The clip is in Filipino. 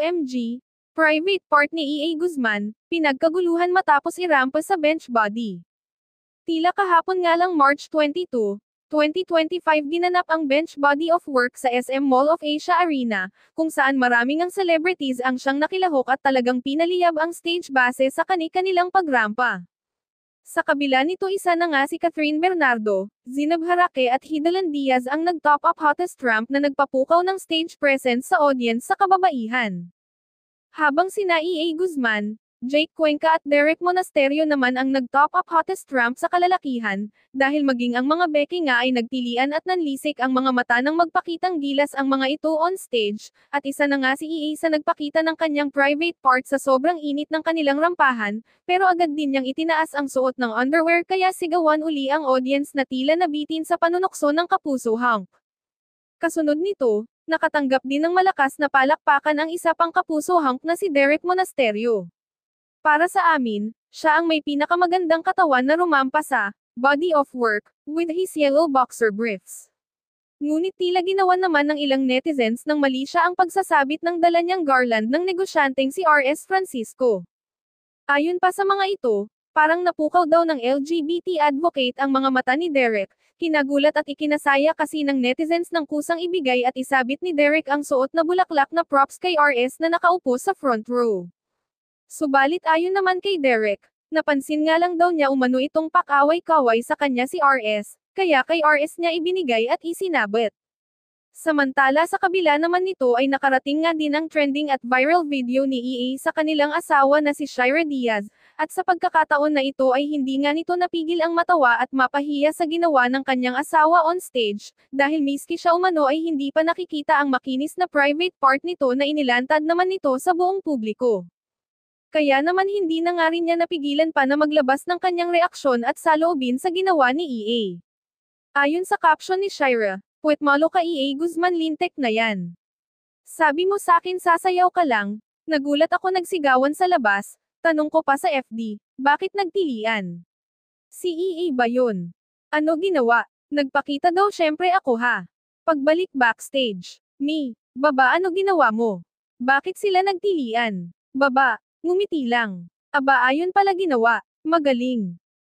OMG, private part ni EA Guzman, pinagkaguluhan matapos irampa sa bench body. Tila kahapon nga lang March 22, 2025 ginanap ang bench body of work sa SM Mall of Asia Arena, kung saan maraming ang celebrities ang siyang nakilahok at talagang pinaliyab ang stage base sa kani-kanilang pagrampa. Sa kabila nito isa na nga si Catherine Bernardo, Zinab Harake at Hidalan Diaz ang nag-top up hottest ramp na nagpapukaw ng stage presence sa audience sa kababaihan. Habang sina EA Guzman, Jake Cuenca at Derek Monasterio naman ang nag-top up hottest ramp sa kalalakihan, dahil maging ang mga beki nga ay nagtilian at nanlisik ang mga mata nang magpakitang gilas ang mga ito on stage, at isa na nga si EA sa nagpakita ng kanyang private part sa sobrang init ng kanilang rampahan, pero agad din niyang itinaas ang suot ng underwear kaya sigawan uli ang audience na tila nabitin sa panunokso ng kapuso hunk. Kasunod nito, nakatanggap din ng malakas na palakpakan ang isa pang kapuso hunk na si Derek Monasterio. Para sa amin, siya ang may pinakamagandang katawan na rumampa sa body of work with his yellow boxer briefs. Ngunit tila ginawa naman ng ilang netizens nang mali siya ang pagsasabit ng dala niyang garland ng negosyanteng si RS Francisco. Ayon pa sa mga ito, parang napukaw daw ng LGBT advocate ang mga mata ni Derek, kinagulat at ikinasaya kasi ng netizens ng kusang ibigay at isabit ni Derek ang suot na bulaklak na props kay RS na nakaupo sa front row. Subalit ayon naman kay Derek, napansin nga lang daw niya umano itong pakaway-kaway sa kanya si RS, kaya kay RS niya ibinigay at isinabit. Samantala sa kabila naman nito ay nakarating nga din ang trending at viral video ni EA sa kanilang asawa na si Shira Diaz, at sa pagkakataon na ito ay hindi nga nito napigil ang matawa at mapahiya sa ginawa ng kanyang asawa on stage, dahil miski siya umano ay hindi pa nakikita ang makinis na private part nito na inilantad naman nito sa buong publiko. Kaya naman hindi na nga rin niya napigilan pa na maglabas ng kanyang reaksyon at saloobin sa ginawa ni EA. Ayon sa caption ni Shira, "Puwet malo ka EA Guzman lintek na yan. Sabi mo sakin sasayaw ka lang, nagulat ako nagsigawan sa labas, tanong ko pa sa FD, bakit nagtilian? Si EA ba yun? Ano ginawa? Nagpakita daw syempre ako ha. Pagbalik backstage, baba ano ginawa mo? Bakit sila nagtilian? Baba, ngumiti lang. Aba ayon pala ginawa, magaling."